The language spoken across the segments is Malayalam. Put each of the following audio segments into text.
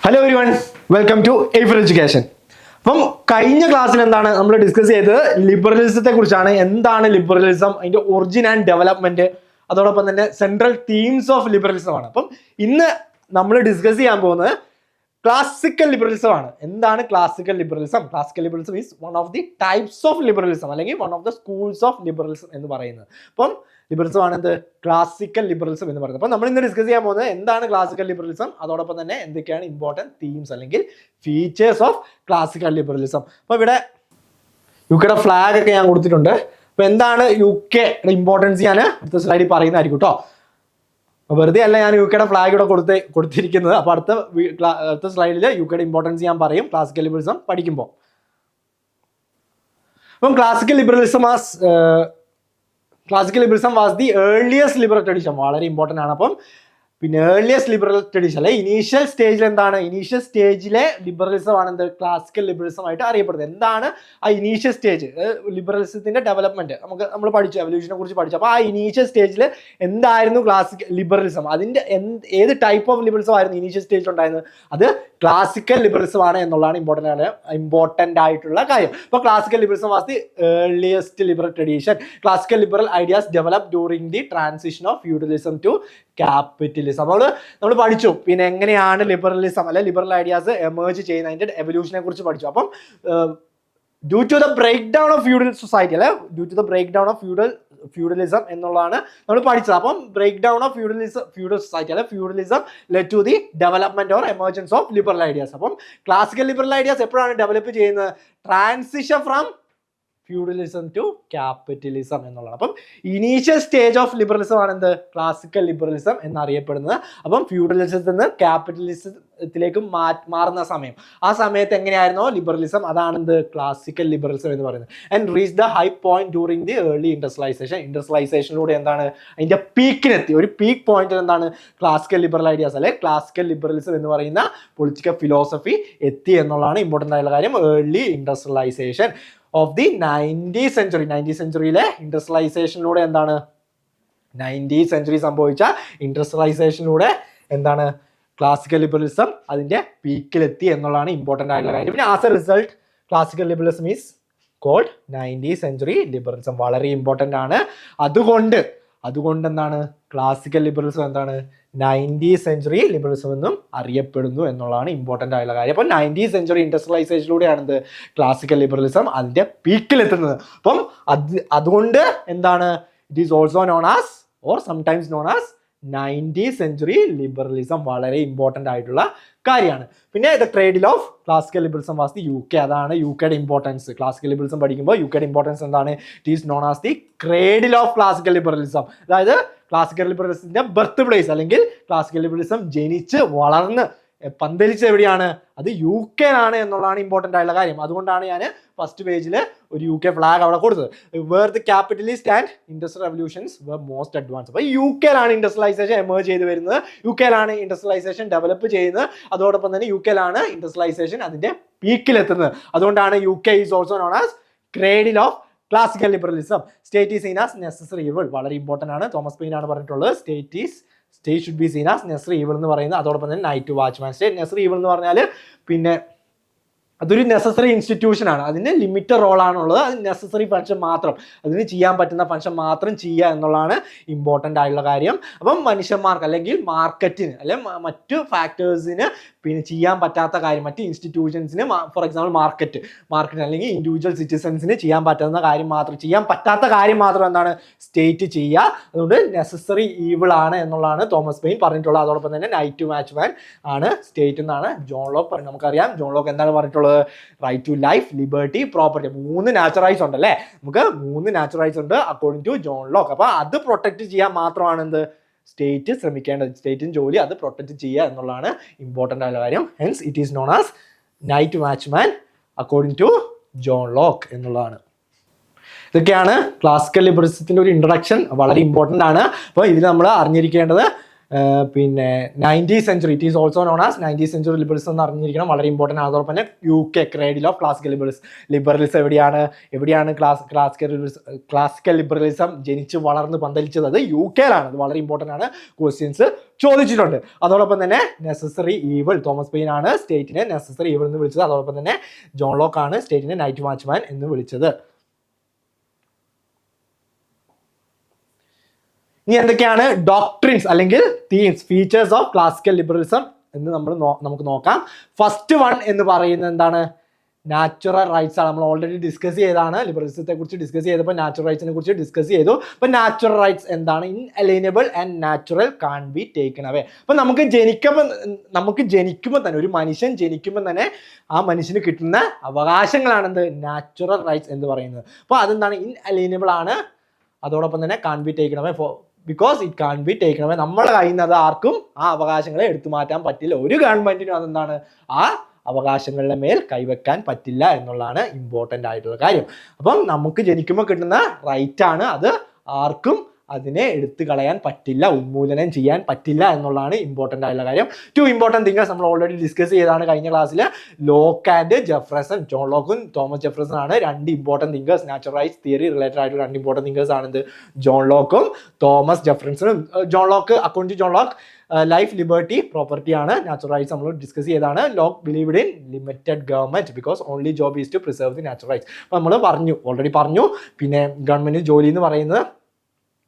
Hello everyone, welcome to Aifer Education. അപ്പം കഴിഞ്ഞ ക്ലാസ്സിൽ എന്താണ് നമ്മൾ ഡിസ്കസ് ചെയ്തത് ലിബറലിസത്തെ കുറിച്ചാണ്. എന്താണ് ലിബറലിസം, അതിന്റെ ഒറിജിൻ ആൻഡ് ഡെവലപ്മെന്റ്, അതോടൊപ്പം തന്നെ സെൻട്രൽ തീംസ് ഓഫ് ലിബറലിസം ആണ്. അപ്പം ഇന്ന് നമ്മൾ ഡിസ്കസ് ചെയ്യാൻ പോകുന്നത് ക്ലാസിക്കൽ ലിബറലിസം ആണ്. എന്താണ് classical liberalism? Classical liberalism is one of the types of liberalism അല്ലെങ്കിൽ one of the schools of liberalism എന്ന് പറയുന്നത്. അപ്പം ലിബറലിസം ആണ് എന്ത് ക്ലാസിക്കൽ ലിബറലിസം എന്ന് പറയുന്നത്. അപ്പം നമ്മൾ ഇന്ന് ഡിസ്കസ് ചെയ്യാൻ പോകുന്നത് എന്താണ് ക്ലാസിക്കൽ ലിബറലിസം, അതോടൊപ്പം തന്നെ എന്തൊക്കെയാണ് ഇമ്പോർട്ടൻറ്റ് തീംസ് അല്ലെങ്കിൽ ഫീച്ചേഴ്സ് ഓഫ് ക്ലാസിക്കൽ ലിബറലിസം. അപ്പോൾ ഇവിടെ യുകെയുടെ ഫ്ലാഗ് ഒക്കെ ഞാൻ കൊടുത്തിട്ടുണ്ട്. അപ്പോൾ എന്താണ് യുകെയുടെ ഇമ്പോർട്ടൻസ് ഞാൻ അടുത്ത സ്ലൈഡിൽ പറയുന്നതായിരിക്കും കേട്ടോ. വെറുതെ അല്ല ഞാൻ യുകെയുടെ ഫ്ലാഗ് ഇവിടെ കൊടുത്തിരിക്കുന്നത്. അപ്പോൾ അടുത്ത സ്ലൈഡിൽ യുകെയുടെ ഇമ്പോർട്ടൻസ് ഞാൻ പറയും ക്ലാസിക്കൽ ലിബറലിസം പഠിക്കുമ്പോൾ. അപ്പം classical liberalism was the earliest liberal tradition. വളരെ ഇമ്പോർട്ടൻ്റ് ആണ്. അപ്പം പിന്നെ ഏർലിയസ്റ്റ് ലിബറൽ ട്രഡീഷൻ അല്ലെ ഇനീഷ്യൽ സ്റ്റേജിൽ എന്താണ്, ഇനീഷ്യൽ സ്റ്റേജിലെ ലിബറലിസം ആണ് എന്ത് ക്ലാസിക്കൽ ലിബറലിസം ആയിട്ട് അറിയപ്പെടുന്നത്. എന്താണ് ആ ഇനീഷ്യൽ സ്റ്റേജ്? ലിബറലിസത്തിന്റെ ഡെവലപ്മെന്റ് നമ്മൾ പഠിച്ചു, എവല്യൂഷനെ കുറിച്ച് പഠിച്ചു. അപ്പോൾ ആ ഇനീഷ്യൽ സ്റ്റേജിൽ എന്തായിരുന്നു ക്ലാസിക്കൽ ലിബറലിസം, അതിന്റെ ഏത് ടൈപ്പ് ഓഫ് ലിബറലിസം ആയിരുന്നു ഇനീഷ്യൽ സ്റ്റേജിൽ ഉണ്ടായിരുന്നത്? അത് ക്ലാസിക്കൽ ലിബറലിസം ആണ് എന്നുള്ളതാണ് ഇമ്പോർട്ടൻ്റ് ആയിട്ടുള്ള കാര്യം. അപ്പോൾ classical liberalism was the earliest liberal tradition. Classical liberal ideas develop during the transition of feudalism to capitalism. നമ്മൾ പഠിച്ചു പിന്നെ എങ്ങനെയാണ് ലിബറലിസം അല്ലെ ലിബറൽ ഐഡിയാസ് എമേർജ് ചെയ്യുന്ന അതിന്റെ എവല്യൂഷനെ കുറിച്ച് പഠിച്ചു. അപ്പം due to the break down of feudal society അല്ലെ due to the break down of feudalism എന്നുള്ളതാണ് നമ്മൾ പഠിച്ചത്. അപ്പം break down of feudal society അല്ലെ feudalism led to the development or emergence of liberal ideas. അപ്പം ക്ലാസിക്കൽ ലിബറൽ ഐഡിയാസ് എപ്പോഴാണ് ഡെവലപ്പ് ചെയ്യുന്നത്? Transition from feudalism to capitalism എന്നുള്ളതാണ്. അപ്പം ഇനീഷ്യൽ സ്റ്റേജ് ഓഫ് ലിബറലിസം ആണ് എന്ത് ക്ലാസിക്കൽ ലിബറലിസം എന്നറിയപ്പെടുന്നത്. അപ്പം ഫ്യൂഡലിസത്തിൽ നിന്ന് ക്യാപിറ്റലിസത്തിലേക്ക് മാറുന്ന സമയം, ആ സമയത്ത് എങ്ങനെയായിരുന്നോ ലിബറലിസം, അതാണ് എന്ത് ക്ലാസിക്കൽ ലിബറലിസം എന്ന് പറയുന്നത്. And reach the high point during the early industrialization. ഇൻഡസ്ട്രിയലൈസേഷനിലൂടെ എന്താണ് അതിന്റെ പീക്കിനെത്തി, ഒരു പീക്ക് പോയിന്റിൽ എന്താണ് ക്ലാസിക്കൽ ലിബറൽ ഐഡിയാസ് അല്ലെ ക്ലാസിക്കൽ ലിബറലിസം എന്ന് പറയുന്ന പൊളിറ്റിക്കൽ ഫിലോസഫി എത്തി എന്നുള്ളതാണ് ഇമ്പോർട്ടൻ്റ് ആയിട്ടുള്ള കാര്യം. Early industrialization of the 19th century. 19th സെഞ്ചുറിയിലെ ഇൻഡസ്ട്രിയലൈസേഷനിലൂടെ എന്താണ് 19th സെഞ്ചുറി സംഭവിച്ച ഇൻഡസ്ട്രിയലൈസേഷനിലൂടെ എന്താണ് ക്ലാസിക്കൽ ലിബറലിസം അതിന്റെ പീക്കിലെത്തി എന്നുള്ളതാണ് ഇമ്പോർട്ടൻ്റ് ആയിട്ടുള്ള കാര്യം. പിന്നെ as a result classical liberalism is called 19th century liberalism. വളരെ ഇമ്പോർട്ടൻ്റ് ആണ്. അതുകൊണ്ട് എന്താണ് ക്ലാസിക്കൽ ലിബറലിസം എന്താണ് 19th സെഞ്ചുറി ലിബറലിസം എന്നും അറിയപ്പെടുന്നു എന്നുള്ളതാണ് ഇമ്പോർട്ടൻ്റ് ആയിട്ടുള്ള കാര്യം. അപ്പം 19th സെഞ്ചുറി ഇൻഡസ്ട്രിയലൈസേഷനിലൂടെയാണ് ക്ലാസിക്കൽ ലിബറലിസം അതിന്റെ പീക്കിലെത്തുന്നത്. അപ്പം അതുകൊണ്ട് എന്താണ് it is also known as or sometimes known as 19th century liberalism. വളരെ ഇമ്പോർട്ടൻ്റ് ആയിട്ടുള്ള കാര്യമാണ്. പിന്നെ the ക്രേഡിൽ of classical liberalism was the UK. അതാണ് യുകെയുടെ ഇമ്പോർട്ടൻസ്. ക്ലാസിക്കൽ ലിബറലിസം പഠിക്കുമ്പോൾ യുകെയുടെ ഇമ്പോർട്ടൻസ് എന്താണ്? It is known as the ക്രേഡിൽ of classical liberalism. അതായത് ക്ലാസിക്കൽ ലിബറലിസത്തിന്റെ ബർത്ത് പ്ലേസ് അല്ലെങ്കിൽ ക്ലാസിക്കൽ ലിബറലിസം ജനിച്ച് വളർന്ന് പന്തലിച്ച് എവിടെയാണ്? അത് UK-ലാണ് എന്നുള്ളതാണ് ഇമ്പോർട്ടൻ്റ് ആയിട്ടുള്ള കാര്യം. അതുകൊണ്ടാണ് ഞാൻ ഫസ്റ്റ് പേജിൽ ഒരു UK ഫ്ലാഗ് അവിടെ കൊടുത്തത്. Where the capitalist and industrial revolutions were most advance. അപ്പോൾ UK-ലാണ് ഇൻഡസ്ട്രിയലൈസേഷൻ എമേർജ് ചെയ്ത് വരുന്നത്, UK-ലാണ് ഇൻഡസ്ട്രിയലൈസേഷൻ ഡെവലപ്പ് ചെയ്യുന്നത്, അതോടൊപ്പം തന്നെ UK-ലാണ് ഇൻഡസ്ട്രിയലൈസേഷൻ അതിന്റെ പീക്കിലെത്തുന്നത്. അതുകൊണ്ടാണ് UK is also known as ക്രേഡിൽ of classical liberalism. State is seen as necessary evil. വളരെ ഇമ്പോർട്ടൻ്റ് ആണ്. തോമസ് പെയിൻ ആണ് പറഞ്ഞിട്ടുള്ളത് state should be seen as necessary evil എന്ന് പറയുന്നത്. അതോടൊപ്പം തന്നെ night watchman. State necessary evil എന്ന് പറഞ്ഞാൽ പിന്നെ അതൊരു നെസസറി ഇൻസ്റ്റിറ്റ്യൂഷൻ ആണ്. അതിന് ലിമിറ്റഡ് റോളാണുള്ളത്. അത് നെസസറി ഫംഗ്ഷൻ മാത്രം, അതിന് ചെയ്യാൻ പറ്റുന്ന ഫംഗ്ഷൻ മാത്രം ചെയ്യുക എന്നുള്ളതാണ് ഇമ്പോർട്ടൻ്റ് ആയിട്ടുള്ള കാര്യം. അപ്പം മനുഷ്യന്മാർക്ക് അല്ലെങ്കിൽ മാർക്കറ്റിന് അല്ലെങ്കിൽ മറ്റു ഫാക്ടേഴ്സിന് പിന്നെ ചെയ്യാൻ പറ്റാത്ത കാര്യം, മറ്റ് ഇൻസ്റ്റിറ്റ്യൂഷൻസിന് ഫോർ എക്സാമ്പിൾ മാർക്കറ്റ് അല്ലെങ്കിൽ ഇൻഡിവിജ്വൽ സിറ്റിസൺസിന് ചെയ്യാൻ പറ്റാത്ത കാര്യം മാത്രം എന്താണ് സ്റ്റേറ്റ് ചെയ്യുക. അതുകൊണ്ട് നെസസറി ഈവിൾ ആണ് എന്നുള്ളതാണ് തോമസ് പെയിൻ പറഞ്ഞിട്ടുള്ളത്. അതോടൊപ്പം തന്നെ നൈറ്റ് വാച്ച്മാൻ ആണ് സ്റ്റേറ്റ് എന്നാണ് ജോൺ ലോക്ക് പറഞ്ഞത്. നമുക്കറിയാം ജോൺ ലോക്ക് എന്താണ് പറഞ്ഞിട്ടുള്ളത്? Right to life, liberty, property. 3 natural rights ഉണ്ടല്ലേ, നമുക്ക് 3 നാച്ചുറൽ റൈറ്റ്സ് ഉണ്ട് അക്കോർഡിംഗ് ടു ജോൺ ലോക്ക്. അപ്പോൾ അത് പ്രൊട്ടക്ട് ചെയ്യാൻ മാത്രമാണ് എന്ത് സ്റ്റേറ്റ് ശ്രമിക്കേണ്ടത്. സ്റ്റേറ്റിന് ജോലി അത് പ്രൊട്ടക്ട് ചെയ്യുക എന്നുള്ളതാണ് ഇമ്പോർട്ടൻ്റ് ആയ കാര്യം. Hence it is known as night watchman according to John Locke എന്നുള്ളതാണ്. ഇതൊക്കെയാണ് ക്ലാസിക്കൽ ലിബറലിസത്തിന്റെ ഒരു ഇൻട്രൊഡക്ഷൻ. വളരെ ഇമ്പോർട്ടൻ്റ് ആണ്. അപ്പോൾ ഇതിൽ നമ്മൾ അറിഞ്ഞിരിക്കേണ്ടത് പിന്നെ 90th century, it is also known as 90th century liberalism എന്ന് അറിഞ്ഞിരിക്കണം, വളരെ ഇമ്പോർട്ടൻ്റ് ആണ്. അതോടൊപ്പം തന്നെ UK ക്രേഡിൽ ഓഫ് ക്ലാസിക്കൽ ലിബറലിസം എവിടെയാണ് ക്ലാസിക്കൽ ലിബറലിസം ജനിച്ച് വളർന്ന് പന്തലിച്ചത്? അത് UK യിലാണ്. അത് വളരെ ഇമ്പോർട്ടൻ്റ് ആണ്, ക്വസ്റ്റ്യൻസ് ചോദിച്ചിട്ടുണ്ട്. അതോടൊപ്പം തന്നെ നെസസറി ഈവിൾ, തോമസ് പെയിൻ ആണ് സ്റ്റേറ്റിനെ നെസസറി ഈവിൾ എന്ന് വിളിച്ചത്. അതോടൊപ്പം തന്നെ ജോൺ ലോക്ക് ആണ് സ്റ്റേറ്റിനെ നൈറ്റ് വാച്ച്മാൻ എന്ന് വിളിച്ചത്. ഇനി എന്തൊക്കെയാണ് ഡോക്ട്രിൻസ് അല്ലെങ്കിൽ themes, features of classical liberalism എന്ന് നമുക്ക് നോക്കാം. ഫസ്റ്റ് വൺ എന്ന് പറയുന്നത് എന്താണ്? നാച്ചുറൽ റൈറ്റ്സ് ആണ്. നമ്മൾ ഓൾറെഡി ഡിസ്കസ് ചെയ്താണ്, ലിബറലിസത്തെ കുറിച്ച് ഡിസ്കസ് ചെയ്തപ്പോൾ നാച്ചുറൽ റൈറ്റ്സിനെ കുറിച്ച് ഡിസ്കസ് ചെയ്തു. അപ്പോൾ നാച്ചുറൽ റൈറ്റ്സ് എന്താണ്? Inalienable and natural can't be taken away. അപ്പോൾ നമുക്ക് ജനിക്കുമ്പോൾ തന്നെ, ഒരു മനുഷ്യൻ ജനിക്കുമ്പോൾ തന്നെ ആ മനുഷ്യന് കിട്ടുന്ന അവകാശങ്ങളാണെന്ത്? നാച്ചുറൽ റൈറ്റ്സ് എന്ന് പറയുന്നത്. അപ്പോൾ അതെന്താണ്? ഇൻഅലൈനബിൾ ആണ്. അതോടൊപ്പം തന്നെ can't be taken away because it can't be taken away. നമ്മുടെ കയ്യിൽ നിന്ന് അത് ആർക്കും ആ അവകാശങ്ങളെ എടുത്തു മാറ്റാൻ പറ്റില്ല. ഒരു ഗവൺമെന്റിനും അതെന്താണ്? ആ അവകാശങ്ങളുടെ മേൽ കൈവെക്കാൻ പറ്റില്ല എന്നുള്ളതാണ് ഇമ്പോർട്ടൻ്റ് ആയിട്ടുള്ള കാര്യം. അപ്പം നമുക്ക് ജനിക്കുമ്പോൾ കിട്ടുന്ന റൈറ്റ് ആണ്, അത് ആർക്കും അതിനെ എടുത്തു കളയാൻ പറ്റില്ല, ഉന്മൂലനം ചെയ്യാൻ പറ്റില്ല എന്നുള്ളതാണ് ഇമ്പോർട്ടൻ്റ് ആയിട്ടുള്ള കാര്യം. 2 ഇമ്പോർട്ടൻറ്റ് തിങ്കേഴ്സ് നമ്മൾ ഓൾറെഡി ഡിസ്കസ് ചെയ്തതാണ് കഴിഞ്ഞ ക്ലാസ്സിൽ. ലോക്ക് ആൻഡ് ജെഫ്രസൺ, ജോൺ ലോക്കും തോമസ് ജെഫ്രസൺ ആണ് 2 important thinkers. Natural rights theory related ആയിട്ടുള്ള 2 ഇമ്പോർട്ടൻറ്റ് തിങ്കേഴ്സ് ആണിത്, ജോൺ ലോക്കും തോമസ് ജെഫ്രസണും. John Locke, according to John Locke, life, liberty, property ആണ് നാച്ചുറൽ റൈറ്റ്സ്. നമ്മൾ ഡിസ്കസ് ചെയ്താണ്. Locke believed in limited government because only job is to preserve the natural rights. അപ്പോൾ നമ്മൾ ഓൾറെഡി പറഞ്ഞു. പിന്നെ ഗവൺമെന്റ് ജോലി എന്ന് പറയുന്നത്,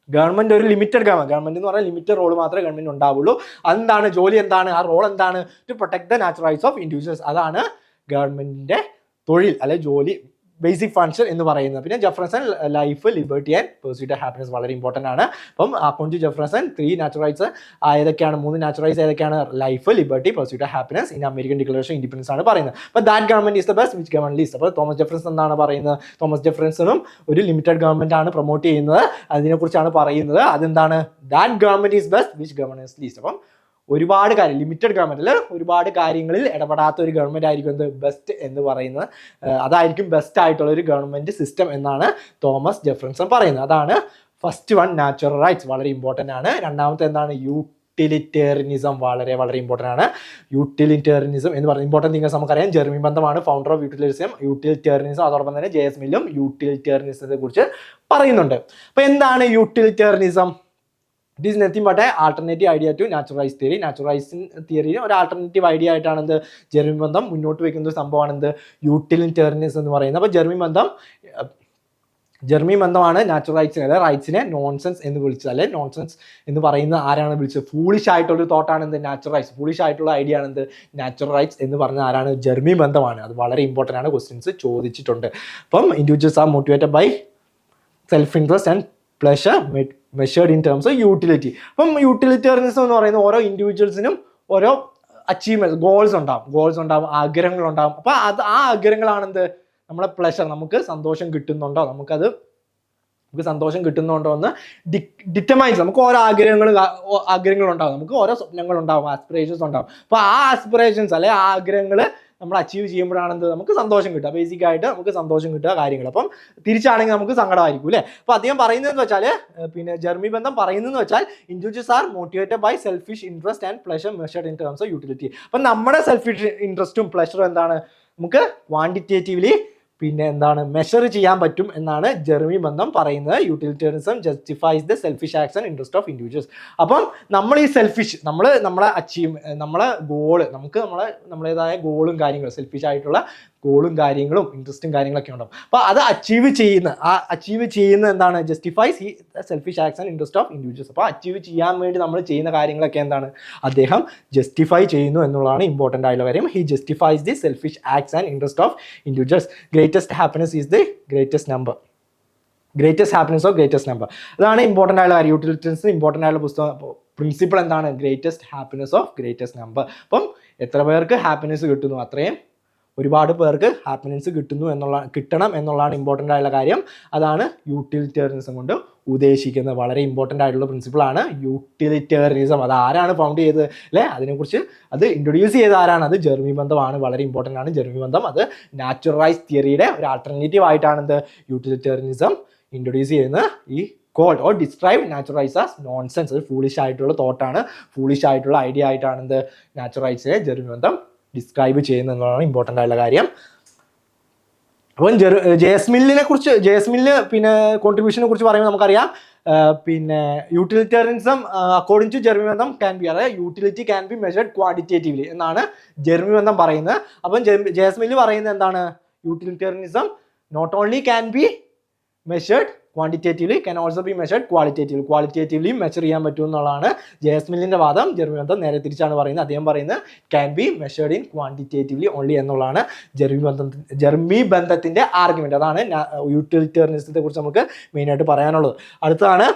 ഗവൺമെന്റ് ഒരു ലിമിറ്റഡ് ഗവൺമെന്റ് എന്ന് പറഞ്ഞാൽ ലിമിറ്റഡ് റോൾ മാത്രമേ ഗവൺമെന്റ് ഉണ്ടാവുള്ളൂ. എന്താണ് ജോലി? എന്താണ് ആ റോൾ? എന്താണ്? To protect the natural rights of individuals. അതാണ് ഗവൺമെന്റിന്റെ തൊഴിൽ അല്ലെ ജോലി, ബേസിക് ഫങ്ഷൻ എന്ന് പറയുന്നത്. പിന്നെ Jefferson life, liberty and pursuit of happiness വളരെ ഇമ്പോർട്ടൻ്റ് ആണ്. അപ്പം according to Jefferson 3 natural rights ഏതൊക്കെയാണ്? 3 നാച്ചുറൽ റൈറ്റ്സ് ഏതൊക്കെയാണ്? Life, liberty, pursuit of happiness in American declaration independence ആണ് പറയുന്നത്. അപ്പോൾ that government is the best which government least. അപ്പോൾ തോമസ് ജെഫ്രസൺ എന്താണ് പറയുന്നത്? തോമസ് ജെഫ്രസണും ഒരു ലിമിറ്റഡ് ഗവൺമെന്റ് ആണ് പ്രൊമോട്ട് ചെയ്യുന്നത്, അതിനെക്കുറിച്ചാണ് പറയുന്നത്. അതെന്താണ്? That government is best which governance least. അപ്പം ഒരുപാട് കാര്യം, ലിമിറ്റഡ് ഗവൺമെന്റിൽ ഒരുപാട് കാര്യങ്ങളിൽ ഇടപെടാത്ത ഒരു ഗവൺമെന്റ് ആയിരിക്കും എന്ത്? ബെസ്റ്റ് എന്ന് പറയുന്നത്. അതായിരിക്കും ബെസ്റ്റ് ആയിട്ടുള്ള ഒരു ഗവൺമെന്റ് സിസ്റ്റം എന്നാണ് തോമസ് ജെഫ്രസൺ പറയുന്നത്. അതാണ് ഫസ്റ്റ് വൺ, നാച്ചുറൽ റൈറ്റ്സ് വളരെ ഇമ്പോർട്ടൻ്റ് ആണ്. രണ്ടാമത്തെ എന്താണ്? യൂട്ടിലിറ്റേറിയനിസം വളരെ വളരെ ഇമ്പോർട്ടൻ്റ് ആണ്. യൂട്ടിലിറ്റേറിയനിസം എന്ന് പറയുന്നത് ഇമ്പോർട്ടൻ്റ് തിങ്കേഴ്സ് നമുക്കറിയാം. ജെർമി ബന്ധമാണ് ഫൗണ്ടർ ഓഫ് യൂട്ടിലിറ്റേറിയനിസം. അതോടൊപ്പം തന്നെ JS മില്ലും യൂട്ടിലിറ്റേറിയനിസത്തെ കുറിച്ച് പറയുന്നുണ്ട്. അപ്പോൾ എന്താണ് utilitarianism? It is nothing but a alternative idea to natural rights theory. Natural rights തിയറിയിൽ ഒരു ആൾട്ടർനേറ്റീവ് ഐഡിയ ആയിട്ടാണ് എന്ത്? ജെർമി ബന്ധം മുന്നോട്ട് വയ്ക്കുന്ന ഒരു സംഭവമാണ് എന്ത്? യൂട്ടിലിറ്റേറിയനിസം എന്ന് പറയുന്നത്. അപ്പോൾ ജെർമി ബന്ധമാണ് നാച്ചുറൽ റൈറ്റ്സിനെ, അതായത് റൈറ്റ്സിനെ നോൺസെൻസ് എന്ന് വിളിച്ചത്, അല്ലെ നോൺസെൻസ് എന്ന് പറയുന്ന ആരാണ് വിളിച്ചത്? ഫൂളിഷ് ആയിട്ടുള്ള ഒരു തോട്ടാണ് എന്ത്? Natural rights. ഫൂളിഷ് ആയിട്ടുള്ള ഐഡിയ ആണ് എന്ത്? നാച്ചുറൽ റൈറ്റ്സ് എന്ന് പറഞ്ഞ ആരാണ്? ജെർമി ബന്ധമാണ്. അത് വളരെ ഇമ്പോർട്ടൻ്റ് ആണ്, ക്വസ്റ്റ്യൻസ് ചോദിച്ചിട്ടുണ്ട്. അപ്പം individuals are motivated by self interest and pleasure measured in terms of utility. അപ്പം യൂട്ടിലിറ്റേറിയനിസം എന്ന് പറയുന്നത് ഓരോ ഇൻഡിവിജ്വൽസിനും ഓരോ അച്ചീവ്മെന്റ്, ഗോൾസ് ഉണ്ടാവും, ആഗ്രഹങ്ങളുണ്ടാവും. അപ്പോൾ ആ ആഗ്രഹങ്ങളാണെന്ത്? നമ്മളെ പ്ലഷർ, നമുക്ക് സന്തോഷം കിട്ടുന്നുണ്ടോ, നമുക്ക് സന്തോഷം കിട്ടുന്നുണ്ടോ എന്ന് ഡിറ്റർമൈൻസ്. നമുക്ക് ഓരോ ആഗ്രഹങ്ങളുണ്ടാവും, നമുക്ക് ഓരോ സ്വപ്നങ്ങളുണ്ടാവും, ആസ്പിറേഷൻസ് ഉണ്ടാവും. അപ്പോൾ ആ ആസ്പിറേഷൻസ് അല്ലെ ആ ആഗ്രഹങ്ങൾ നമ്മൾ അച്ചീവ് ചെയ്യുമ്പോഴാണ് നമുക്ക് സന്തോഷം കിട്ടുക. ബേസിക് ആയിട്ട് നമുക്ക് സന്തോഷം കിട്ടുക കാര്യങ്ങൾ. അപ്പം തിരിച്ചാണെങ്കിൽ നമുക്ക് സങ്കടമായിരിക്കും അല്ലേ. അപ്പോൾ അദ്ദേഹം പറയുന്നതെന്ന് വെച്ചാൽ, പിന്നെ ജെർമി ബന്ധം പറയുന്നതെന്ന് വെച്ചാൽ, individuals are motivated by selfish interest and pleasure measured in terms of utility. അപ്പം നമ്മുടെ സെൽഫിഷ് ഇൻട്രസ്റ്റും പ്ലഷറും എന്താണ്? നമുക്ക് ക്വാണ്ടിറ്റേറ്റീവ്ലി പിന്നെ എന്താണ് മെഷർ ചെയ്യാൻ പറ്റും എന്നാണ് ജെർമി ബന്ധം പറയുന്നത്. Utilitarianism justifies the selfish acts and interest of individuals. അപ്പം നമ്മൾ ഈ സെൽഫിഷ്, നമ്മളെ നമ്മളെ ഗോള്, നമ്മളേതായ ഗോളും കാര്യങ്ങളും, സെൽഫിഷ് ആയിട്ടുള്ള ഗോളും കാര്യങ്ങളും ഇൻട്രസ്റ്റും കാര്യങ്ങളൊക്കെ ഉണ്ടാവും. അപ്പോൾ അത് അച്ചീവ് ചെയ്യുന്ന എന്താണ്? ജസ്റ്റിഫൈസ് ഈ selfish acts and interest of individuals. അപ്പോൾ അച്ചീവ് ചെയ്യാൻ വേണ്ടി നമ്മൾ ചെയ്യുന്ന കാര്യങ്ങളൊക്കെ എന്താണ്? അദ്ദേഹം ജസ്റ്റിഫൈ ചെയ്യുന്നു എന്നുള്ളതാണ് ഇമ്പോർട്ടൻ്റ് ആയിട്ടുള്ള കാര്യം. He justifies the selfish acts and interest of individuals. Greatest happiness is the greatest number. Greatest happiness of greatest number. അതാണ് ഇമ്പോർട്ടൻ്റ് ആയിട്ടുള്ള കാര്യം. യൂട്ടിലിറ്റേറിയനിസം ഇമ്പോർട്ടൻ്റ് ആയിട്ടുള്ള പുസ്തകം പ്രിൻസിപ്പിൾ എന്താണ്? Greatest happiness of greatest number. അപ്പം എത്ര പേർക്ക് ഹാപ്പിനെസ് കിട്ടുന്നു അത്രയും ഒരുപാട് പേർക്ക് ഹാപ്പിനെസ് കിട്ടണം എന്നുള്ളതാണ് ഇമ്പോർട്ടൻ്റ് ആയിട്ടുള്ള കാര്യം. അതാണ് യൂട്ടിലിറ്റേറിയനിസം കൊണ്ട് ഉദ്ദേശിക്കുന്നത്. വളരെ ഇമ്പോർട്ടൻ്റ് ആയിട്ടുള്ള പ്രിൻസിപ്പിളാണ് യൂട്ടിലിറ്റേറിയനിസം. അത് ആരാണ് ഫൗണ്ട് ചെയ്തത് അല്ലേ? അതിനെക്കുറിച്ച് അത് ഇൻട്രൊഡ്യൂസ് ചെയ്ത ആരാണ്? അത് ജെർമി ബന്ധമാണ്. വളരെ ഇമ്പോർട്ടൻ്റ് ആണ് ജെർമി ബന്ധം. അത് നാച്ചുറൽ റൈറ്റ്സ് തിയറിയുടെ ഒരു ആൾട്ടർനേറ്റീവ് ആയിട്ടാണ് യൂട്ടിലിറ്റേറിയനിസം ഇൻട്രൊഡ്യൂസ് ചെയ്യുന്നത് ഈ called or described natural rights as nonsense. ഒരു ഫൂളിഷ് ആയിട്ടുള്ള തോട്ടാണ്, ഫൂളിഷ് ആയിട്ടുള്ള ഐഡിയ ആയിട്ടാണ് എന്ത് നാച്ചുറൽ റൈറ്റ്സിനെ ജെർമി ബന്ധം ഡിസ്ക്രൈബ് ചെയ്യുന്നതാണ് ഇമ്പോർട്ടൻ്റ് ആയിട്ടുള്ള കാര്യം. അപ്പം ജെസ്മില്ലിന് പിന്നെ കോൺട്രിബ്യൂഷനെ കുറിച്ച് പറയുമ്പോൾ നമുക്കറിയാം, പിന്നെ utilitarianism according to Jeremy Bentham can be, അതായത് utility can be measured quantitatively എന്നാണ് ജെർമി ബന്ധം പറയുന്നത്. അപ്പം ജെസ്മില്ല് പറയുന്നത് എന്താണ്? Utilitarianism not only can be measured quantitatively, can also be measured qualitatively, qualitatively measure ചെയ്യാൻ പറ്റും എന്നുള്ളതാണ് ജെസ്മില്ലിന്റെ വാദം. ജെർമി ബന്ധം നേരെ തിരിച്ചാണ് പറയുന്നത്. അദ്ദേഹം പറയുന്നത് can be measured in quantitatively only എന്നുള്ളതാണ് ജെർമി ബന്ധത്തിന്റെ ആർഗ്യുമെന്റ്. അതാണ് യൂട്ടിലിറ്റേറിയനിസത്തെ കുറിച്ച് നമുക്ക് മെയിനായിട്ട് പറയാനുള്ളത്. അടുത്താണ്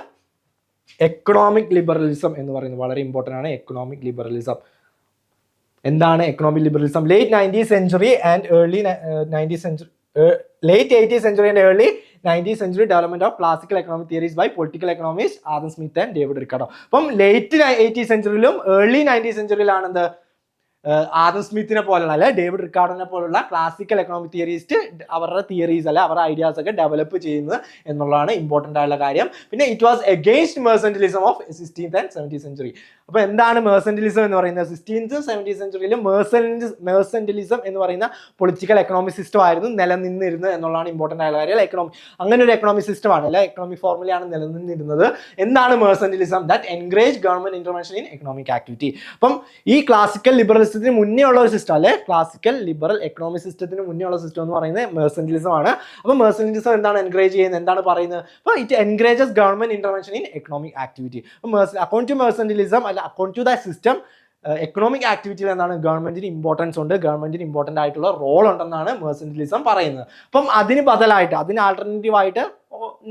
എക്കണോമിക് ലിബറലിസം എന്ന് പറയുന്നത്. വളരെ ഇമ്പോർട്ടൻ്റ് ആണ് എക്കണോമിക് ലിബറലിസം. എന്താണ് economic liberalism? Late 19th century and early 19th century, late 18th century and early 19th century development of classical economic theories by political economists Adam Smith and David Ricardo. അപ്പം ലേറ്റ് 18th centuryയിലും ഏർലി 19th centuryയിലാണ് എന്ത് ആദം സ്മിത്തിനെ പോലുള്ള അല്ലെ ഡേവിഡ് റിക്കാർഡോനെ പോലുള്ള ക്ലാസിക്കൽ എക്കണോമിക് തിയറിസ്റ്റ് അവരുടെ തിയറീസ് അല്ലെ അവരുടെ ഐഡിയാസ് ഒക്കെ ഡെവലപ്പ് ചെയ്യുന്നത് എന്നുള്ളതാണ് ഇമ്പോർട്ടൻ്റ് ആയിട്ടുള്ള കാര്യം. പിന്നെ it was against mercantilism of 16th and 17th century. അപ്പൊ എന്താണ് മെർസന്റിലിസം എന്ന് പറയുന്നത്? 16th 17th centuryയിൽ മെർസന്റിലിസം എന്ന് പറയുന്ന പൊളിറ്റിക്കൽ എക്കണോമിക് സിസ്റ്റം ആയിരുന്നു നിലനിന്നിരുന്നത് എന്നുള്ളതാണ് ഇമ്പോർട്ടൻ്റ് ആയിട്ടുള്ള കാര്യം. അങ്ങനെ ഒരു എക്കണോമിക് സിസ്റ്റം ആണ് അല്ലെ, എക്കണോമിക് ഫോർമുലയാണ് നിലനിന്നിരുന്നത്. എന്താണ് mercantilism? That encourage government intervention in economic activity. അപ്പം ഈ ക്ലാസിക്കൽ ലിബറലിസത്തിന് മുന്നേ ഉള്ള ഒരു സിസ്റ്റം അല്ലെ, ക്ലാസിക്കൽ ലിബറൽ എക്കണോമിക് സിസ്റ്റത്തിന് മുന്നേ ഉള്ള സിസ്റ്റം എന്ന് പറയുന്നത് മെർസന്റിലിസം ആണ്. അപ്പൊ മെർസന്റിലിസം എന്താണ് എൻകറേജ് ചെയ്യുന്നത്, എന്താണ് പറയുന്നത്? അപ്പോൾ it encourages government intervention in economic activity. According to mercantilism അല്ല according to the system economic ആക്ടിവിറ്റിയിൽ എന്താണ് ഗവൺമെന്റിന് ഇമ്പോർട്ടൻസ് ഉണ്ട്, ഗവൺമെന്റിന് ഇമ്പോർട്ടൻ്റ് ആയിട്ടുള്ള റോൾ ഉണ്ടെന്നാണ് മെർസന്റിലിസം പറയുന്നത്. അപ്പം അതിന് ബദലായിട്ട്, അതിന് ആൾട്ടർനേറ്റീവ് ആയിട്ട്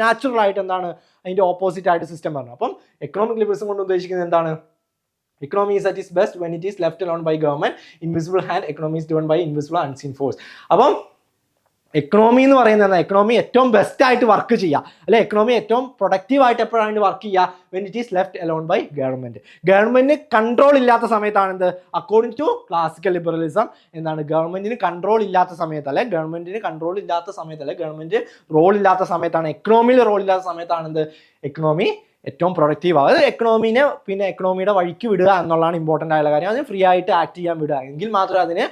നാച്ചുറൽ ആയിട്ട് എന്താണ് അതിന്റെ ഓപ്പോസിറ്റ് ആയിട്ട് സിസ്റ്റം പറഞ്ഞു. അപ്പം എക്കണോമിക് ലിബറലിസം കൊണ്ട് ഉദ്ദേശിക്കുന്നത് എന്താണ്? Economy is at its best when it is left alone by government. Invisible hand, economy is driven by invisible unseen force. അപ്പം എക്കണോമി എന്ന് പറയുന്നത് എക്കണോമി ഏറ്റവും ബെസ്റ്റ് ആയിട്ട് വർക്ക് ചെയ്യുക അല്ലെ, എക്കണോമി ഏറ്റവും പ്രൊഡക്റ്റീവ് ആയിട്ട് എപ്പോഴാണ് വർക്ക് ചെയ്യുക? When it is left alone by government. ഗവൺമെന്റിന് കൺട്രോൾ ഇല്ലാത്ത സമയത്താണ് എന്ത്? അക്കോർഡിംഗ് ടു ക്ലാസിക്കൽ ലിബറലിസം എന്താണ് ഗവൺമെന്റിന് കൺട്രോൾ ഇല്ലാത്ത സമയത്ത് അല്ലെ, ഗവൺമെന്റിന് കൺട്രോൾ ഇല്ലാത്ത സമയത്ത് അല്ലെ, ഗവൺമെന്റ് റോൾ ഇല്ലാത്ത സമയത്താണ്, എക്കണോമിയിൽ റോൾ ഇല്ലാത്ത സമയത്താണ് എന്ത് എക്കണോമി ഏറ്റവും പ്രൊഡക്റ്റീവ് ആവുക. അത് എക്കണോമിനെ പിന്നെ എക്കണോമിയുടെ വഴിക്ക് വിടുക എന്നുള്ളതാണ് ഇമ്പോർട്ടൻ്റ് ആയുള്ള കാര്യം. അതിന് ഫ്രീ ആയിട്ട് ആക്ട് ചെയ്യാൻ വിടുക എങ്കിൽ മാത്രമേ അതിന്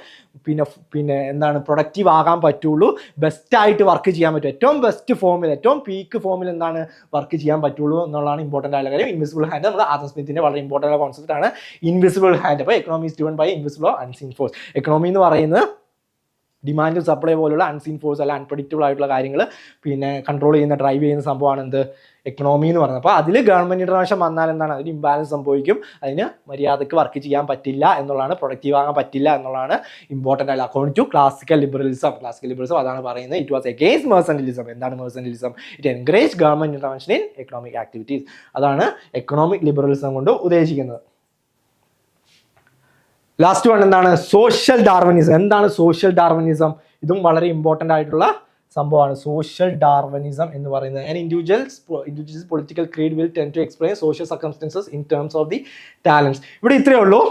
പിന്നെ എന്താണ് പ്രൊഡക്റ്റീവ് ആകാൻ പറ്റുള്ളൂ, ബെസ്റ്റ് ആയിട്ട് വർക്ക് ചെയ്യാൻ പറ്റും, ഏറ്റവും ബെസ്റ്റ് ഫോമിൽ ഏറ്റവും പീക്ക് ഫോമിൽ എന്താണ് വർക്ക് ചെയ്യാൻ പറ്റുള്ളൂ എന്നുള്ളതാണ് ഇമ്പോർട്ടൻ്റ് ആയുള്ള കാര്യം. ഇൻവിസിബിൾ ഹാൻഡ് നമ്മൾ ആദം സ്മിത്തിന്റെ വളരെ ഇമ്പോർട്ടൻ്റ് ആയ കോൺസെപ്റ്റ് ആണ് ഇൻവിസിബിൾ ഹാൻഡ്. അപ്പോൾ economy is driven by invisible unseen force. Economy എന്ന് പറയുന്നത് ഡിമാൻഡ് സപ്ലൈ പോലുള്ള അൺസീൻ ഫോഴ്സ് അല്ല അൺപ്രഡിക്റ്റബിൾ ആയിട്ടുള്ള കാര്യങ്ങൾ പിന്നെ കൺട്രോൾ ചെയ്യുന്ന ഡ്രൈവ് ചെയ്യുന്ന സംഭവമാണ് എന്ത് എക്കണോമി എന്ന് പറയുന്നത്. അപ്പോൾ അതിൽ ഗവൺമെന്റ് ഇന്റർവെൻഷൻ വന്നാൽ എന്താണ് അതിന് ഇംബാലൻസ് സംഭവിക്കും, അതിന് മര്യാദക്ക് വർക്ക് ചെയ്യാൻ പറ്റില്ല എന്നുള്ളതാണ്, പ്രൊഡക്റ്റീവ് ആകാൻ പറ്റില്ല എന്നുള്ളതാണ് ഇമ്പോർട്ടൻ്റ് ആയിട്ട് അക്കോർഡിംഗ് ടു ക്ലാസിക്കൽ ലിബറലിസം അതാണ് പറയുന്നത്. It was against mercantilism. എന്താണ് mercantilism? It encourage government intervention in economic activities. അതാണ് എക്കണോമിക് ലിബറലിസം കൊണ്ട് ഉദ്ദേശിക്കുന്നത്. ലാസ്റ്റ് വൺ എന്താണ്? Social Darwinism. എന്താണ് സോഷ്യൽ ഡാർവിനിസം? ഇതും വളരെ ഇമ്പോർട്ടൻ്റ് ആയിട്ടുള്ള സംഭവമാണ് സോഷ്യൽ ഡാർവിനിസം എന്ന് പറയുന്നത്. And individuals political creed will tend to explain social circumstances in terms of the talents. ഇവിടെ ഇത്രയേ ഉള്ളൂ.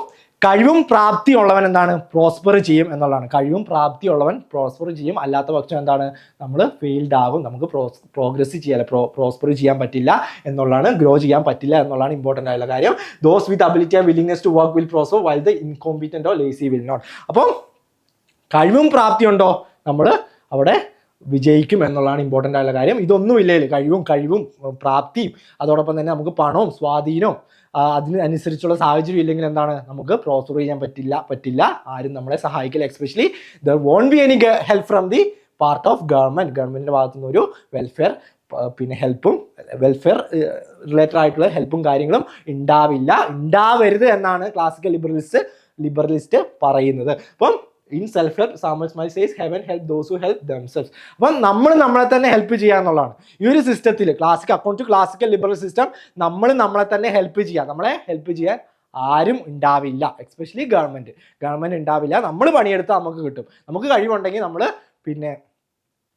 കഴിവും പ്രാപ്തിയുള്ളവൻ എന്താണ് പ്രോസ്പർ ചെയ്യും എന്നുള്ളതാണ്. കഴിവും പ്രാപ്തിയുള്ളവൻ പ്രോസ്പർ ചെയ്യും, അല്ലാത്ത പക്ഷം എന്താണ് നമ്മൾ ഫെയിൽഡ് ആകും, നമുക്ക് പ്രോഗ്രസ് ചെയ്യാൻ പ്രോസ്പർ ചെയ്യാൻ പറ്റില്ല എന്നുള്ളതാണ്, ഗ്രോ ചെയ്യാൻ പറ്റില്ല എന്നുള്ളതാണ് ഇമ്പോർട്ടൻ്റ് ആയിട്ടുള്ള കാര്യം. Those with ability and willingness to work will prosper while the incompetent or lazy will not. അപ്പം കഴിവും പ്രാപ്തിയുണ്ടോ നമ്മൾ അവിടെ വിജയിക്കും എന്നുള്ളതാണ് ഇമ്പോർട്ടൻ്റ് ആയിട്ടുള്ള കാര്യം. ഇതൊന്നുമില്ലേ കഴിവും പ്രാപ്തിയും അതോടൊപ്പം തന്നെ നമുക്ക് പണവും സ്വാധീനവും അതിന് അനുസരിച്ചുള്ള സാഹചര്യം ഇല്ലെങ്കിൽ എന്താണ് നമുക്ക് പ്രോസ്പർ ചെയ്യാൻ പറ്റില്ല, ആരും നമ്മളെ സഹായിക്കില്ല. Especially there won't be any help from the part of ഗവൺമെന്റിന്റെ ഭാഗത്തുനിന്ന് ഒരു വെൽഫെയർ പിന്നെ ഹെൽപ്പും വെൽഫെയർ റിലേറ്റഡ് ആയിട്ടുള്ള ഹെൽപ്പും കാര്യങ്ങളും ഉണ്ടാവരുത് എന്നാണ് ക്ലാസിക്കൽ ലിബറലിസ്റ്റ് പറയുന്നത്. അപ്പം ഇൻ സെൽഫ് ഹെൽപ്പ് സാമസ് മൈ says heaven help those who help themselves. അപ്പം നമ്മളെ തന്നെ ഹെൽപ്പ് ചെയ്യുക എന്നുള്ളതാണ് ഈ ഒരു സിസ്റ്റത്തിൽ. According to classical liberal system നമ്മളെ തന്നെ ഹെൽപ്പ് ചെയ്യുക. നമ്മളെ ഹെൽപ്പ് ചെയ്യാൻ ആരും ഉണ്ടാവില്ല, എസ്പെഷ്യലി ഗവൺമെന്റ് ഉണ്ടാവില്ല. നമ്മൾ പണിയെടുത്താൽ നമുക്ക് കിട്ടും. നമുക്ക് കഴിവുണ്ടെങ്കിൽ നമ്മൾ പിന്നെ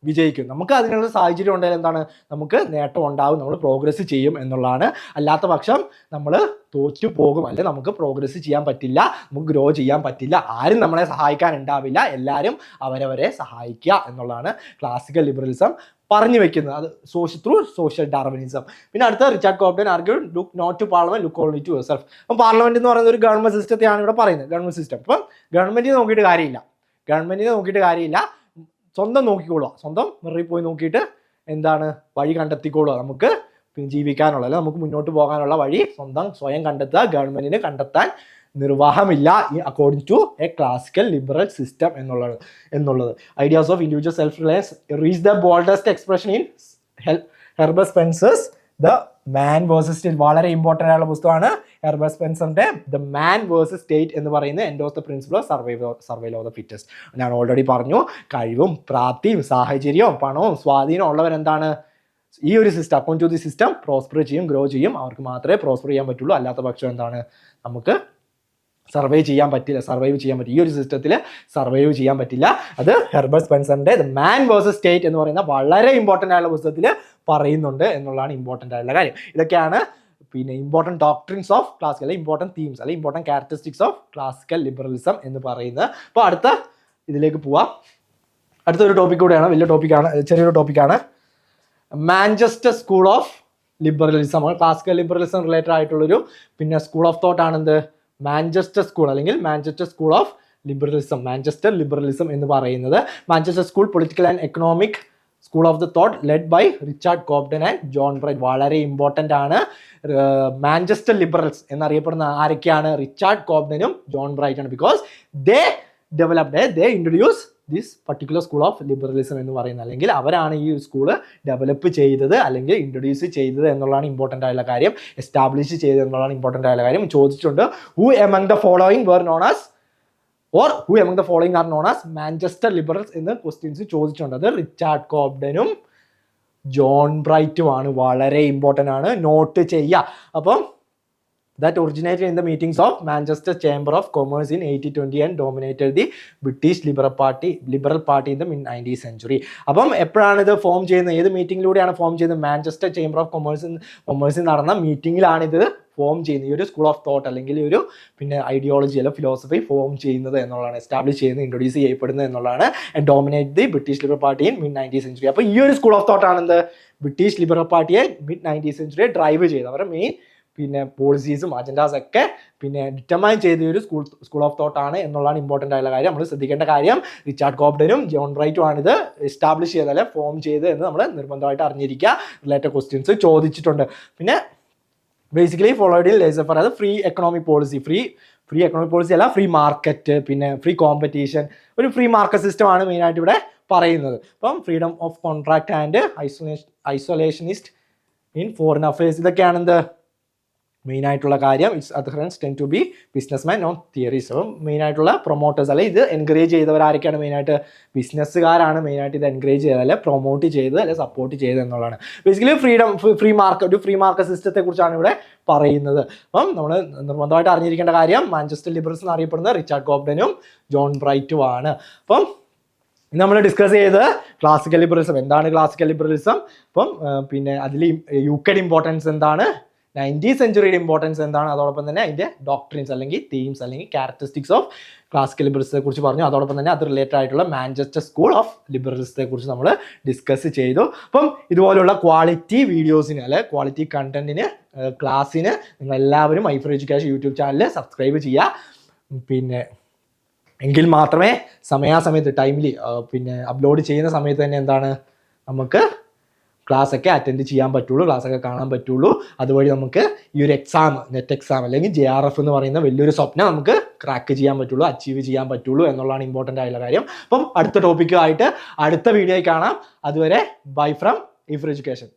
വിജയിക്കും. നമുക്ക് അതിനുള്ള സാഹചര്യം ഉണ്ടെങ്കിൽ എന്താണ്, നമുക്ക് നേട്ടം ഉണ്ടാവും, നമ്മൾ പ്രോഗ്രസ് ചെയ്യും എന്നുള്ളതാണ്. അല്ലാത്ത പക്ഷം നമ്മൾ തോറ്റു പോകും, അല്ലെ നമുക്ക് പ്രോഗ്രസ് ചെയ്യാൻ പറ്റില്ല, നമുക്ക് ഗ്രോ ചെയ്യാൻ പറ്റില്ല, ആരും നമ്മളെ സഹായിക്കാൻ ഉണ്ടാവില്ല, എല്ലാവരും അവരവരെ സഹായിക്കുക എന്നുള്ളതാണ് ക്ലാസിക്കൽ ലിബറലിസം പറഞ്ഞു വെക്കുന്നത്. അത് ത്രൂ സോഷ്യൽ ഡാർവിനിസം. പിന്നെ അടുത്ത Richard Cobden argued look not to parliament, look only to yourself. അപ്പം പാർലമെന്റ് എന്ന് പറയുന്ന ഒരു ഗവൺമെന്റ് സിസ്റ്റത്തെയാണ് ഇവിടെ പറയുന്നത്, ഗവൺമെന്റ് സിസ്റ്റം. അപ്പം ഗവൺമെന്റിനെ നോക്കിയിട്ട് കാര്യമില്ല, സ്വന്തം നോക്കിക്കോളുക, സ്വന്തം മിററിൽ പോയി നോക്കിയിട്ട് എന്താണ് വഴി കണ്ടെത്തിക്കോളുക, നമുക്ക് ജീവിക്കാനുള്ള, അല്ലെ നമുക്ക് മുന്നോട്ട് പോകാനുള്ള വഴി സ്വയം കണ്ടെത്തുക. ഗവൺമെന്റിന് കണ്ടെത്താൻ നിർവാഹമില്ല according to a classical liberal system എന്നുള്ളത്. Ideas of individual self reliance reach the boldest expression in Herbert Spencer's the man versus state. വളരെ ഇമ്പോർട്ടൻ്റ് ആയിട്ടുള്ള പുസ്തകമാണ് ഹെർബർട്ട് സ്പെൻസറിന്റെ ദ മാൻ വേഴ്സസ് സ്റ്റേറ്റ് എന്ന് പറയുന്നത്. End of the principle of survival of the fittest. ഞാൻ ഓൾറെഡി പറഞ്ഞു, കഴിവും പ്രാപ്തിയും സാഹചര്യവും പണവും സ്വാധീനവും ഉള്ളവരെന്താണ് ഈ ഒരു system, according to the system prosper ചെയ്യും, ഗ്രോ ചെയ്യും. അവർക്ക് മാത്രമേ പ്രോസ്പർ ചെയ്യാൻ പറ്റുള്ളൂ. അല്ലാത്ത പക്ഷം എന്താണ്, നമുക്ക് സർവൈവ് ചെയ്യാൻ പറ്റില്ല. ഈ ഒരു സിസ്റ്റത്തിൽ സർവൈവ് ചെയ്യാൻ പറ്റില്ല. അത് ഹെർബർട്ട് സ്പെൻസറിന്റെ ദ മാൻ വേഴ്സസ് സ്റ്റേറ്റ് എന്ന് പറയുന്ന വളരെ ഇമ്പോർട്ടൻ്റ് ആയിട്ടുള്ള പുസ്തകത്തിൽ പറയുന്നുണ്ട് എന്നുള്ളതാണ് ഇമ്പോർട്ടൻ്റ് ആയിട്ടുള്ള കാര്യം. ഇതൊക്കെയാണ് പിന്നെ ഇമ്പോർട്ടൻറ്റ് ഡോക്ട്രിൻസ് ഓഫ് ക്ലാസിക്കൽ, അല്ലെങ്കിൽ ഇമ്പോർട്ടൻറ്റ് തീംസ്, അല്ലെങ്കിൽ important characteristics of classical liberalism എന്ന് പറയുന്നത്. അപ്പോൾ അടുത്ത ഇതിലേക്ക് പോവാം. അടുത്തൊരു ടോപ്പിക് കൂടെയാണ്, വലിയ ടോപ്പിക്കാണ്, ചെറിയൊരു ടോപ്പിക്കാണ്. Manchester school of liberalism. Classical liberalism related ആയിട്ടുള്ളൊരു പിന്നെ സ്കൂൾ ഓഫ് തോട്ട് ആണെന്ത്, മാഞ്ചസ്റ്റർ സ്കൂൾ അല്ലെങ്കിൽ Manchester school of liberalism, Manchester liberalism എന്ന് പറയുന്നത്. Manchester school political and economic school of the thought led by Richard Cobden and John Bright. വളരെ ഇമ്പോർട്ടൻ്റ് ആണ്. മാഞ്ചസ്റ്റർ ലിബറൽസ് എന്നറിയപ്പെടുന്ന ആരൊക്കെയാണ്, റിച്ചാർഡ് കോബ്ഡനും ജോൺ ബ്രൈറ്റ് ആണ്. Because they introduce this particular school of liberalism എന്ന് പറയുന്നത്, അല്ലെങ്കിൽ അവരാണ് ഈ സ്കൂള് ഡെവലപ്പ് ചെയ്തത് അല്ലെങ്കിൽ ഇൻട്രൊഡ്യൂസ് ചെയ്തത് എന്നുള്ളതാണ് ഇമ്പോർട്ടൻ്റ് ആയുള്ള കാര്യം, എസ്റ്റാബ്ലിഷ് ചെയ്തത് എന്നുള്ളതാണ് ഇമ്പോർട്ടൻ്റ് ആയുള്ള കാര്യം. ചോദിച്ചിട്ടുണ്ട്, who among the following are known as Manchester liberals എന്ന് ക്വസ്റ്റ്യൻസ് ചോദിച്ചിട്ടുണ്ട്. അത് റിച്ചാർഡ് കോബ്ഡനും ജോൺ ബ്രൈറ്റുമാണ്. വളരെ ഇമ്പോർട്ടൻ്റ് ആണ്, നോട്ട് ചെയ്യുക. അപ്പം that originated in the meetings of Manchester Chamber of Commerce in 1820 and dominated the British Liberal Party in the mid-19th century. അപ്പം എപ്പോഴാണ് ഇത് ഫോം ചെയ്യുന്നത്, ഏത് മീറ്റിങ്ങിലൂടെയാണ് ഫോം ചെയ്യുന്നത്, മാഞ്ചസ്റ്റർ ചേംബർ ഓഫ് കൊമേഴ്സിൽ നടന്ന മീറ്റിങ്ങിലാണ് ഇത് ഫോം ചെയ്യുന്നത്. ഈ ഒരു സ്കൂൾ ഓഫ് തോട്ട് അല്ലെങ്കിൽ ഒരു പിന്നെ ഐഡിയോളജി അല്ലെങ്കിൽ ഫിലോസഫി ഫോം ചെയ്യുന്നത് എന്നുള്ളതാണ്, എസ്റ്റാബ്ലിഷ് ചെയ്യുന്നത്, ഇൻട്രൊഡ്യൂസ് ചെയ്യപ്പെടുന്നത് എന്നുള്ളതാണ്. And dominate the British liberal party in mid-19th century. അപ്പോൾ ഈ ഒരു സ്കൂൾ ഓഫ് തോട്ട് ആണെന്ത്, ബ്രിട്ടീഷ് ലിബറൽ പാർട്ടിയെ mid-19th century ഡ്രൈവ് ചെയ്ത് അവരുടെ മെയിൻ പിന്നെ പോളിസീസും അജൻഡാസ് ഒക്കെ പിന്നെ ഡിറ്റർമൈൻ ചെയ്ത ഒരു സ്കൂൾ ഓഫ് തോട്ട് ആണ് എന്നുള്ളതാണ് ഇമ്പോർട്ടൻ്റ് ആയുള്ള കാര്യം. നമ്മൾ ശ്രദ്ധിക്കേണ്ട കാര്യം, റിച്ചാർഡ് കോബ്ഡനും ജോൺ ബ്രൈറ്റും ആണ് ഇത് എസ്റ്റാബ്ലിഷ് ചെയ്ത് അല്ലെ ഫോം ചെയ്ത് എന്ന് നമ്മൾ നിർബന്ധമായിട്ട് അറിഞ്ഞിരിക്കുക. റിലേറ്റഡ് ക്വസ്റ്റ്യൻസ് ചോദിച്ചിട്ടുണ്ട്. പിന്നെ ബേസിക്കലി ഫോളോയിഡ് ലേസർ അത് free economic policy, free economic policy അല്ല, ഫ്രീ മാർക്കറ്റ്, പിന്നെ ഫ്രീ കോമ്പറ്റീഷൻ, ഒരു ഫ്രീ മാർക്കറ്റ് സിസ്റ്റമാണ് മെയിനായിട്ട് ഇവിടെ പറയുന്നത്. അപ്പം freedom of contract and isolationist in foreign affairs, ഇതൊക്കെയാണ് എന്ത് മെയിനായിട്ടുള്ള കാര്യം. Its adherents tend to be businessman non theories. അപ്പം മെയിനായിട്ടുള്ള പ്രൊമോട്ടേഴ്സ് അല്ലെ ഇത് എൻകറേജ് ചെയ്തവർ ആരൊക്കെയാണ്, മെയിനായിട്ട് ബിസിനസ്സുകാരാണ് മെയിനായിട്ട് ഇത് എൻകറേജ് ചെയ്തത് അല്ലെ പ്രൊമോട്ട് ചെയ്തത് അല്ലെ സപ്പോർട്ട് ചെയ്തത് എന്നുള്ളതാണ്. ബേസിക്കലി ഫ്രീ മാർക്കറ്റ് സിസ്റ്റത്തെ കുറിച്ചാണ് ഇവിടെ പറയുന്നത്. അപ്പം നമ്മൾ നിർബന്ധമായിട്ട് അറിഞ്ഞിരിക്കേണ്ട കാര്യം, മാഞ്ചസ്റ്റർ ലിബറൽസ് എന്നറിയപ്പെടുന്ന റിച്ചാർഡ് കോബ്ഡനും ജോൺ ബ്രൈറ്റും ആണ്. അപ്പം നമ്മൾ ഡിസ്കസ് ചെയ്ത് ക്ലാസിക്കൽ ലിബറലിസം എന്താണ്, ക്ലാസിക്കൽ ലിബറലിസം അപ്പം പിന്നെ അതിൽ യുകെയുടെ ഇമ്പോർട്ടൻസ് എന്താണ്, 19th സെഞ്ചുറിയുടെ ഇമ്പോർട്ടൻസ് എന്താണ്, അതോടൊപ്പം തന്നെ അതിൻ്റെ ഡോക്ട്രിൻസ് അല്ലെങ്കിൽ തീംസ് അല്ലെങ്കിൽ ക്യാരക്ടറിസ്റ്റിക്സ് ഓഫ് ക്ലാസിക്കൽ ലിബറലിസത്തെ കുറിച്ച് പറഞ്ഞു. അതോടൊപ്പം തന്നെ അത് റിലേറ്റഡ് ആയിട്ടുള്ള മാഞ്ചസ്റ്റർ സ്കൂൾ ഓഫ് ലിബറലിസത്തെ കുറിച്ച് നമ്മൾ ഡിസ്കസ് ചെയ്തു. അപ്പം ഇതുപോലുള്ള ക്വാളിറ്റി വീഡിയോസിന് അല്ലെ ക്വാളിറ്റി കണ്ടന്റിന് ക്ലാസ്സിന് നിങ്ങളെല്ലാവരും ഐഫർ എഡ്യൂക്കേഷൻ യൂട്യൂബ് ചാനൽ സബ്സ്ക്രൈബ് ചെയ്യുക. പിന്നെ എങ്കിൽ മാത്രമേ സമയാസമയത്ത് ടൈംലി പിന്നെ അപ്ലോഡ് ചെയ്യുന്ന സമയത്ത് തന്നെ എന്താണ് നമുക്ക് ക്ലാസ്സൊക്കെ അറ്റൻഡ് ചെയ്യാൻ പറ്റുള്ളൂ, ക്ലാസ്സൊക്കെ കാണാൻ പറ്റുള്ളൂ. അതുവഴി നമുക്ക് ഈ ഒരു എക്സാം, നെറ്റ് എക്സാം അല്ലെങ്കിൽ JRF എന്ന് പറയുന്ന വലിയൊരു സ്വപ്നം നമുക്ക് ക്രാക്ക് ചെയ്യാൻ പറ്റുള്ളൂ, അച്ചീവ് ചെയ്യാൻ പറ്റുള്ളൂ എന്നുള്ളതാണ് ഇമ്പോർട്ടൻ്റ് ആയിട്ടുള്ള കാര്യം. അപ്പം അടുത്ത ടോപ്പിക്കുമായിട്ട് അടുത്ത വീഡിയോയിൽ കാണാം. അതുവരെ ബൈ ഫ്രം ഐഫർ എഡ്യൂക്കേഷൻ.